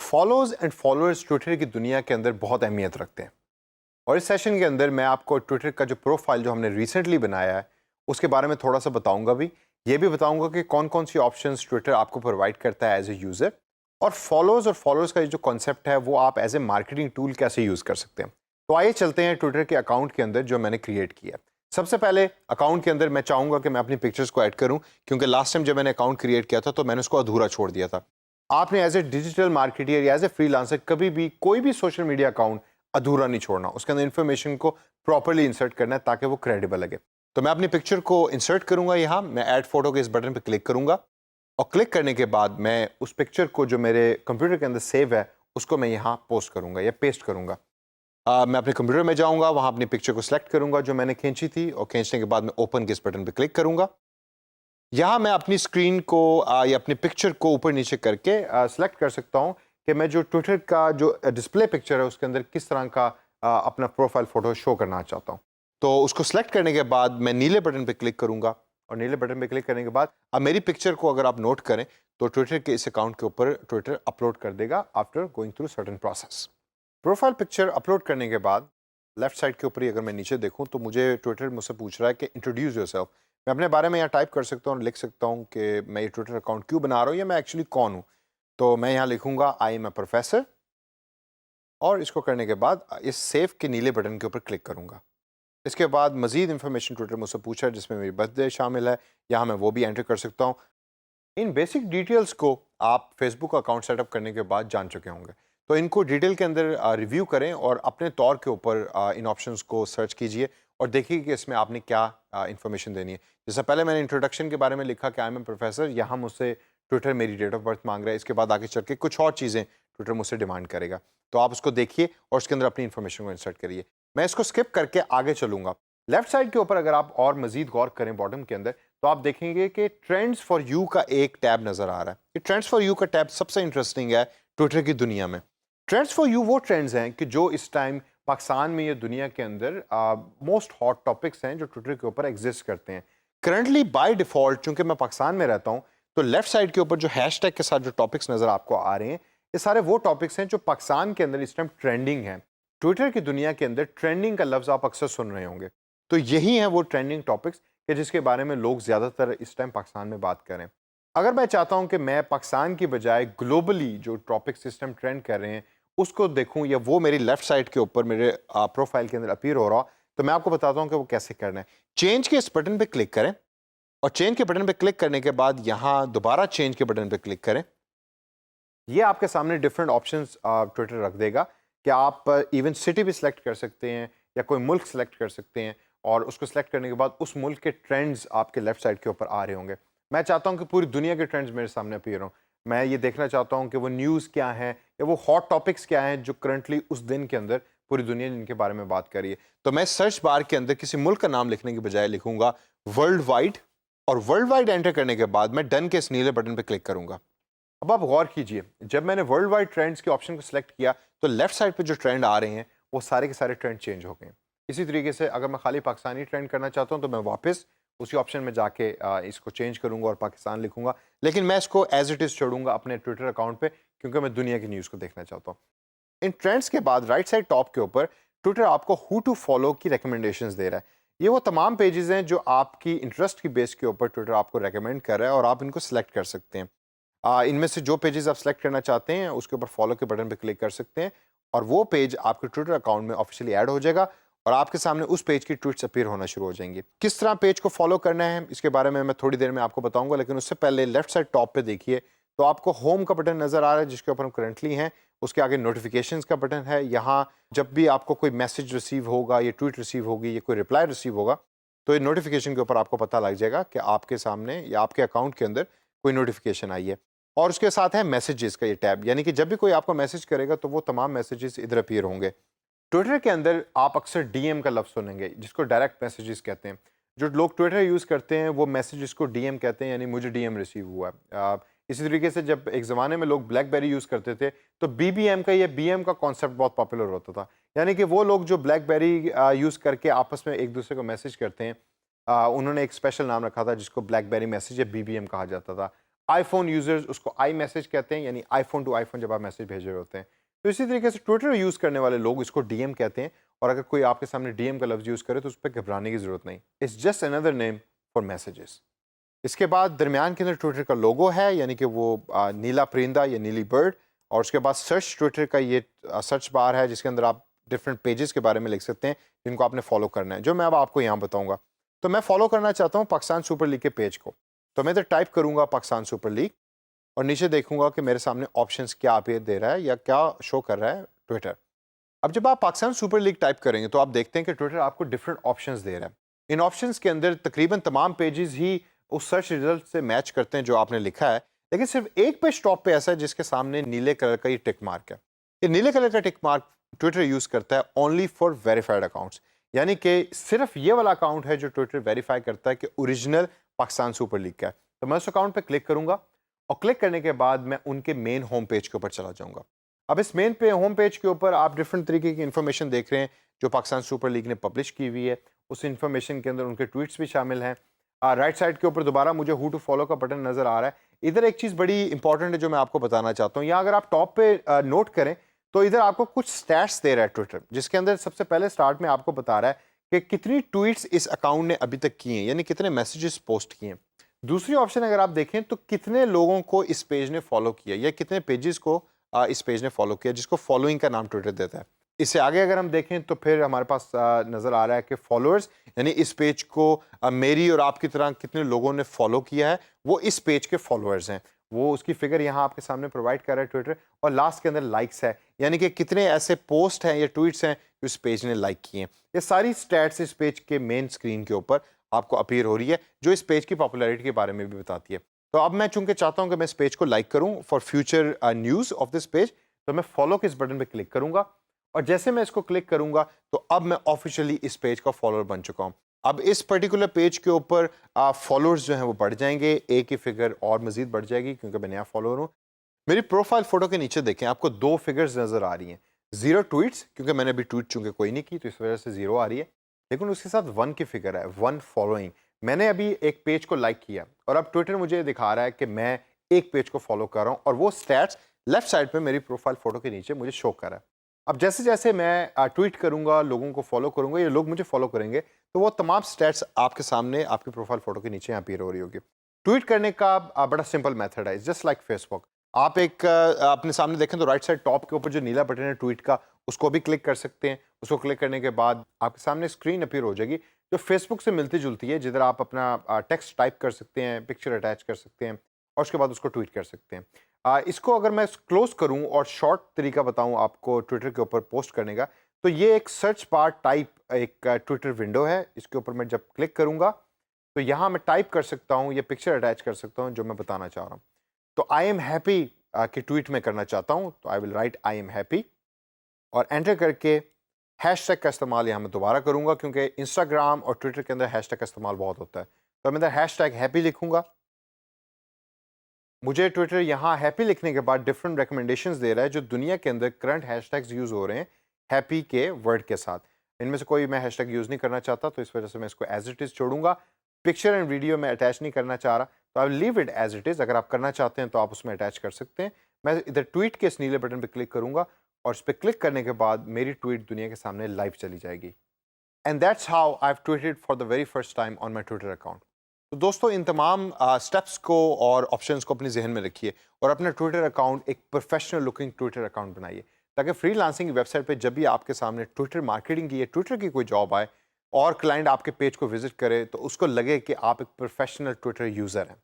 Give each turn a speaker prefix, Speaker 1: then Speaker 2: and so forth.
Speaker 1: Follows and followers Twitter की दुनिया के अंदर बहुत अहमियत रखते हैं और इस सेशन के अंदर मैं आपको ट्विटर का जो प्रोफाइल जो हमने रिसेंटली बनाया है उसके बारे में थोड़ा सा बताऊंगा भी। ये भी बताऊंगा कि कौन कौन सी ऑप्शंस ट्विटर आपको प्रोवाइड करता है एज ए यूज़र, और फॉलोअर्स का जो कॉन्सेप्ट है वो आप एज ए मार्केटिंग टूल कैसे यूज़ कर सकते हैं। तो आइए चलते हैं ट्विटर के अकाउंट के अंदर जो मैंने क्रिएट किया। सबसे पहले अकाउंट के अंदर मैं चाहूँगा कि मैं अपनी पिक्चर्स को ऐड करूँ, क्योंकि लास्ट टाइम जब मैंने अकाउंट क्रिएट किया था तो मैंने उसको अधूरा छोड़ दिया था। आपने एज ए डिजिटल मार्केटर या एज ए फ्रीलांसर कभी भी कोई भी सोशल मीडिया अकाउंट अधूरा नहीं छोड़ना, उसके अंदर इन्फॉर्मेशन को प्रॉपर्ली इंसर्ट करना है ताकि वो क्रेडिबल लगे। तो मैं अपनी पिक्चर को इंसर्ट करूंगा, यहाँ मैं ऐड फोटो के इस बटन पर क्लिक करूंगा और क्लिक करने के बाद मैं उस पिक्चर को जो मेरे कंप्यूटर के अंदर सेव है उसको मैं यहाँ पोस्ट करूंगा या पेस्ट करूंगा। मैं अपने कंप्यूटर में जाऊंगा, वहाँ अपनी पिक्चर को सिलेक्ट करूंगा जो मैंने खींची थी और खींचने के बाद मैं ओपन के इस बटन पर क्लिक करूंगा। यहाँ मैं अपनी स्क्रीन को या अपनी पिक्चर को ऊपर नीचे करके सिलेक्ट कर सकता हूँ कि मैं जो ट्विटर का जो डिस्प्ले पिक्चर है उसके अंदर किस तरह का अपना प्रोफाइल फ़ोटो शो करना चाहता हूँ। तो उसको सिलेक्ट करने के बाद मैं नीले बटन पे क्लिक करूँगा और नीले बटन पे क्लिक करने के बाद अब मेरी पिक्चर को अगर आप नोट करें तो ट्विटर के इस अकाउंट के ऊपर ट्विटर अपलोड कर देगा after going through certain process. Profile picture upload करने के बाद लेफ्ट साइड के ऊपर ही अगर मैं नीचे देखूँ तो मुझे ट्विटर मुझसे पूछ रहा है कि इंट्रोड्यूस योरसेल्फ। मैं अपने बारे में यहाँ टाइप कर सकता हूँ और लिख सकता हूँ कि मैं ये ट्विटर अकाउंट क्यों बना रहा हूँ या मैं एक्चुअली कौन हूँ। तो मैं यहाँ लिखूँगा आई एम ए प्रोफेसर और इसको करने के बाद इस सेव के नीले बटन के ऊपर क्लिक करूँगा। इसके बाद मज़ीद इन्फॉर्मेशन ट्विटर मुझसे पूछा है जिसमें मेरी बर्थडे शामिल है, यहाँ मैं वो भी एंटर कर सकता हूँ। इन बेसिक डिटेल्स को आप फेसबुक अकाउंट सेटअप करने के बाद जान चुके होंगे, तो इनको डिटेल के अंदर रिव्यू करें और अपने तौर के ऊपर इन ऑप्शंस को सर्च कीजिए और देखिए कि इसमें आपने क्या इन्फॉर्मेशन देनी है। जैसे पहले मैंने इंट्रोडक्शन के बारे में लिखा कि आई एम ए प्रोफेसर, यहाँ मुझसे ट्विटर मेरी डेट ऑफ बर्थ मांग रहा है। इसके बाद आगे चल के कुछ और चीज़ें ट्विटर मुझसे डिमांड करेगा, तो आप उसको देखिए और उसके अंदर अपनी इन्फॉर्मेशन को इंसर्ट करिए। मैं इसको स्किप करके आगे चलूँगा। लेफ्ट साइड के ऊपर अगर आप और मजीद गौर करें बॉटम के अंदर तो आप देखेंगे कि ट्रेंड्स फॉर यू का एक टैब नज़र आ रहा है। ये ट्रेंड्स फॉर यू का टैब सबसे इंटरेस्टिंग है ट्विटर की दुनिया में। ट्रेंड्स फॉर यू वो ट्रेंड्स हैं कि जो इस टाइम पाकिस्तान में या दुनिया के अंदर मोस्ट हॉट टॉपिक्स हैं जो ट्विटर के ऊपर एग्जिस्ट करते हैं। करंटली बाय डिफ़ॉल्ट चूंकि मैं पाकिस्तान में रहता हूं तो लेफ्ट साइड के ऊपर जो हैशटैग के साथ जो टॉपिक्स नज़र आपको आ रहे हैं ये सारे वो टॉपिक्स हैं जो पाकिस्तान के अंदर इस टाइम ट्रेंडिंग हैं। ट्विटर की दुनिया के अंदर ट्रेंडिंग का लफ्ज़ आप अक्सर सुन रहे होंगे, तो यही हैं वो ट्रेंडिंग टॉपिक्स कि जिसके बारे में लोग ज़्यादातर इस टाइम पाकिस्तान में बात करें। अगर मैं चाहता हूं कि मैं पाकिस्तान की बजाय ग्लोबली जो टॉपिक सिस्टम ट्रेंड कर रहे हैं उसको देखूं या वो मेरी लेफ्ट साइड के ऊपर मेरे प्रोफाइल के अंदर अपीयर हो रहा हो, तो मैं आपको बताता हूं कि वो कैसे करना है। चेंज के इस बटन पे क्लिक करें और चेंज के बटन पे क्लिक करने के बाद यहाँ दोबारा चेंज के बटन पे क्लिक करें। ये आपके सामने डिफरेंट ऑप्शंस ट्विटर रख देगा कि आप इवन सिटी भी सिलेक्ट कर सकते हैं या कोई मुल्क सेलेक्ट कर सकते हैं और उसको सेलेक्ट करने के बाद उस मुल्क के ट्रेंड्स आपके लेफ्ट साइड के ऊपर आ रहे होंगे। मैं चाहता हूं कि पूरी दुनिया के ट्रेंड्स मेरे सामने अपीयर हों। मैं ये देखना चाहता हूं कि वो न्यूज़ क्या है या वो हॉट टॉपिक्स क्या हैं जो करंटली उस दिन के अंदर पूरी दुनिया जिनके बारे में बात कर रही है। तो मैं सर्च बार के अंदर किसी मुल्क का नाम लिखने के बजाय लिखूंगा वर्ल्ड वाइड और वर्ल्ड वाइड एंटर करने के बाद मैं डन के इस नीले बटन पर क्लिक करूंगा। अब आप गौर कीजिए, जब मैंने वर्ल्ड वाइड ट्रेंड्स के ऑप्शन को सिलेक्ट किया तो लेफ्ट साइड पे जो ट्रेंड आ रहे हैं वो सारे के सारे ट्रेंड चेंज हो गए। इसी तरीके से अगर मैं खाली पाकिस्तानी ट्रेंड करना चाहता हूं तो मैं वापस उसी ऑप्शन में जाके इसको चेंज करूंगा और पाकिस्तान लिखूंगा, लेकिन मैं इसको एज इट इज़ छोड़ूंगा अपने ट्विटर अकाउंट पे क्योंकि मैं दुनिया की न्यूज़ को देखना चाहता हूँ। इन ट्रेंड्स के बाद राइट साइड टॉप के ऊपर ट्विटर आपको हु टू फॉलो की रिकमेंडेशंस दे रहा है। ये वो तमाम पेजेस हैं जो आपकी इंटरेस्ट की बेस के ऊपर ट्विटर आपको रेकमेंड कर रहा है और आप इनको सेलेक्ट कर सकते हैं। इनमें से जो पेजेस आप सेलेक्ट करना चाहते हैं उसके ऊपर फॉलो के बटन पे क्लिक कर सकते हैं और वो पेज आपके ट्विटर अकाउंट में ऑफिशियली ऐड हो जाएगा और आपके सामने उस पेज की ट्वीट्स अपीयर होना शुरू हो जाएंगी। किस तरह पेज को फॉलो करना है इसके बारे में मैं थोड़ी देर में आपको बताऊंगा, लेकिन उससे पहले लेफ्ट साइड टॉप पे देखिए तो आपको होम का बटन नज़र आ रहा है जिसके ऊपर हम करंटली हैं। उसके आगे नोटिफिकेशंस का बटन है। यहाँ जब भी आपको कोई मैसेज रिसीव होगा, ये ट्वीट रिसीव होगी, ये कोई रिप्लाई रिसीव होगा तो ये नोटिफिकेशन के ऊपर आपको पता लग जाएगा कि आपके सामने या आपके अकाउंट के अंदर कोई नोटिफिकेशन आई है। और उसके साथ है मैसेजेस का ये टैब, यानी कि जब भी कोई आपको मैसेज करेगा तो वो तमाम मैसेजेस इधर अपीयर होंगे। ट्विटर के अंदर आप अक्सर डीएम का लफ्ज़ सुनेंगे जिसको डायरेक्ट मैसेजेस कहते हैं। जो लोग ट्विटर यूज़ करते हैं वो मैसेजेस को डीएम कहते हैं, यानी मुझे डीएम रिसीव हुआ है। इसी तरीके से जब एक ज़माने में लोग ब्लैकबेरी यूज़ करते थे तो बीबीएम का या बीएम का कॉन्सेप्ट बहुत पॉपुलर होता था, यानी कि वो लोग जो ब्लैकबेरी यूज़ करके आपस में एक दूसरे को मैसेज करते हैं, उन्होंने एक स्पेशल नाम रखा था जिसको ब्लैकबेरी मैसेज या बीबीएम कहा जाता था। आईफोन यूजर्स उसको आई मैसेज कहते हैं, यानी आईफोन टू आईफोन जब आप मैसेज भेज रहे होते हैं। तो इसी तरीके से ट्विटर यूज़ करने वाले लोग इसको डीएम कहते हैं, और अगर कोई आपके सामने डीएम का लफ्ज़ यूज़ करे तो उस पर घबराने की ज़रूरत नहीं। It's just another name for messages. इसके बाद दरमियान के अंदर ट्विटर का लोगो है, यानी कि वो नीला परिंदा या नीली बर्ड, और उसके बाद सर्च ट्विटर का ये सर्च बार है जिसके अंदर आप डिफरेंट पेजेस के बारे में लिख सकते हैं जिनको आपने फॉलो करना है, जो मैं अब आपको यहाँ बताऊँगा। तो मैं फॉलो करना चाहता हूँ पाकिस्तान सुपर लीग के पेज को, तो मैं इधर टाइप करूँगा पाकिस्तान सुपर लीग, और नीचे देखूंगा कि मेरे सामने ऑप्शंस क्या आप ये दे रहा है या क्या शो कर रहा है ट्विटर। अब जब आप पाकिस्तान सुपर लीग टाइप करेंगे तो आप देखते हैं कि ट्विटर आपको डिफरेंट ऑप्शंस दे रहा है। इन ऑप्शंस के अंदर तकरीबन तमाम पेजेस ही उस सर्च रिजल्ट से मैच करते हैं जो आपने लिखा है, लेकिन सिर्फ एक पेज टॉप पे ऐसा है जिसके सामने नीले कलर का ये टिक मार्क है। ये नीले कलर का टिक मार्क ट्विटर यूज़ करता है ओनली फॉर वेरीफाइड अकाउंट्स, यानी कि सिर्फ ये वाला अकाउंट है जो ट्विटर वेरीफाई करता है कि ओरिजिनल पाकिस्तान सुपर लीग का है। तो मैं उस अकाउंट पर क्लिक करूँगा, और क्लिक करने के बाद मैं उनके मेन होम पेज के ऊपर चला जाऊंगा। अब इस मेन पे होम पेज के ऊपर आप डिफरेंट तरीके की इन्फॉर्मेशन देख रहे हैं जो पाकिस्तान सुपर लीग ने पब्लिश की हुई है। उस इन्फॉर्मेशन के अंदर उनके ट्वीट्स भी शामिल हैं। राइट साइड के ऊपर दोबारा मुझे हु टू फॉलो का बटन नज़र आ रहा है। इधर एक चीज़ बड़ी इंपॉर्टेंट है जो मैं आपको बताना चाहता हूँ। यहाँ अगर आप टॉप पे नोट करें तो इधर आपको कुछ स्टैट्स दे रहा है ट्विटर, जिसके अंदर सबसे पहले स्टार्ट में आपको बता रहा है कि कितनी ट्वीट्स इस अकाउंट ने अभी तक किए हैं, यानी कितने मैसेजेस पोस्ट किए हैं। दूसरी ऑप्शन अगर आप देखें तो कितने लोगों को इस पेज ने फॉलो किया या कितने पेजेस को इस पेज ने फॉलो किया, जिसको फॉलोइंग का नाम ट्विटर देता है। इससे आगे अगर हम देखें तो फिर हमारे पास नज़र आ रहा है कि फॉलोअर्स, यानी इस पेज को मेरी और आपकी तरह कितने लोगों ने फॉलो किया है, वो इस पेज के फॉलोअर्स हैं। वो उसकी फिगर यहाँ आपके सामने प्रोवाइड कर रहा है ट्विटर। और लास्ट के अंदर लाइक्स है, यानी कि कितने ऐसे पोस्ट हैं या ट्वीट्स हैं जो इस पेज ने लाइक किए हैं। ये सारी स्टैट्स इस पेज के मेन स्क्रीन के ऊपर आपको अपीयर हो रही है, जो इस पेज की पॉपुलैरिटी के बारे में भी बताती है। तो अब मैं चूंकि चाहता हूं कि मैं इस पेज को लाइक करूं for future news of this page, तो मैं फॉलो के इस बटन पे क्लिक करूंगा, और जैसे मैं इसको क्लिक करूंगा तो अब मैं ऑफिशियली इस पेज का फॉलोअर बन चुका हूं। अब इस पर्टिकुलर पेज के ऊपर फॉलोअर्स जो हैं वो बढ़ जाएंगे, एक की फिगर और मजीद बढ़ जाएगी क्योंकि मैं नया फॉलोअर हूँ। मेरी प्रोफाइल फोटो के नीचे देखें, आपको दो फिगर्स नजर आ रही हैं। 0 ट्वीट्स, क्योंकि मैंने अभी ट्वीट चूंकि कोई नहीं की तो इस वजह से 0 आ रही है, लेकिन उसके साथ 1 की फिगर है, 1 फॉलोइंग। मैंने अभी एक पेज को लाइक किया और अब ट्विटर मुझे दिखा रहा है कि मैं एक पेज को फॉलो कर रहा हूँ, और वो स्टैट्स लेफ्ट साइड पे मेरी प्रोफाइल फोटो के नीचे मुझे शो कर रहा है। अब जैसे जैसे मैं ट्वीट करूंगा, लोगों को फॉलो करूंगा, ये लोग मुझे फॉलो करेंगे, तो वो तमाम स्टैट्स आपके सामने आपकी प्रोफाइल फोटो के नीचे अपीयर हो रही होगी। ट्वीट करने का बड़ा सिंपल मेथड है, जस्ट लाइक फेसबुक। आप एक अपने सामने देखें तो राइट साइड टॉप के ऊपर जो नीला बटन है ट्वीट का, उसको भी क्लिक कर सकते हैं। उसको क्लिक करने के बाद आपके सामने स्क्रीन अपीयर हो जाएगी जो फेसबुक से मिलती जुलती है, जिधर आप अपना टेक्स्ट टाइप कर सकते हैं, पिक्चर अटैच कर सकते हैं, और उसके बाद उसको ट्वीट कर सकते हैं। इसको अगर मैं क्लोज करूं और शॉर्ट तरीका बताऊं आपको ट्विटर के ऊपर पोस्ट करने का, तो ये एक सर्च बार टाइप एक ट्विटर विंडो है। इसके ऊपर मैं जब क्लिक करूंगा तो यहाँ मैं टाइप कर सकता हूँ या पिक्चर अटैच कर सकता हूँ जो मैं बताना चाह रहा हूँ। तो आई एम हैप्पी कि ट्वीट में करना चाहता हूँ, तो I will right I am happy और एंटर करके हैशटैग का इस्तेमाल यहाँ मैं दोबारा करूँगा, क्योंकि इंस्टाग्राम और ट्विटर के अंदर हैशटैग का इस्तेमाल बहुत होता है। तो मैं इधर हैशटैग हैप्पी लिखूँगा। मुझे ट्विटर यहाँ हैप्पी लिखने के बाद डिफरेंट रिकमेंडेशंस दे रहा है जो दुनिया के अंदर करंट हैशटैग्स यूज़ हो रहे हैं हैप्पी के वर्ड के साथ। इनमें से कोई मैं हैशटैग यूज़ नहीं करना चाहता, तो इस वजह से मैं इसको एज इट इज़ छोड़ूंगा। पिक्चर एंड वीडियो में अटैच नहीं करना चाह रहा, तो I leave it as it is. अगर आप करना चाहते हैं तो आप उसमें अटैच कर सकते हैं। मैं इधर ट्वीट के इस नीले बटन पर क्लिक करूँगा और इस पर क्लिक करने के बाद मेरी ट्वीट दुनिया के सामने लाइव चली जाएगी। And that's how I have tweeted for the very first time on my Twitter account. तो दोस्तों, इन तमाम स्टेप्स को और ऑप्शंस को अपने जहन में रखिए और अपना ट्विटर अकाउंट एक प्रोफेशनल लुकिंग ट्विटर अकाउंट बनाइए, ताकि फ्रीलांसिंग वेबसाइट पे जब भी आपके सामने ट्विटर मार्केटिंग की या ट्विटर की कोई जॉब आए और क्लाइंट आपके पेज को विजिट करे तो उसको लगे कि आप एक प्रोफेशनल ट्विटर यूज़र हैं।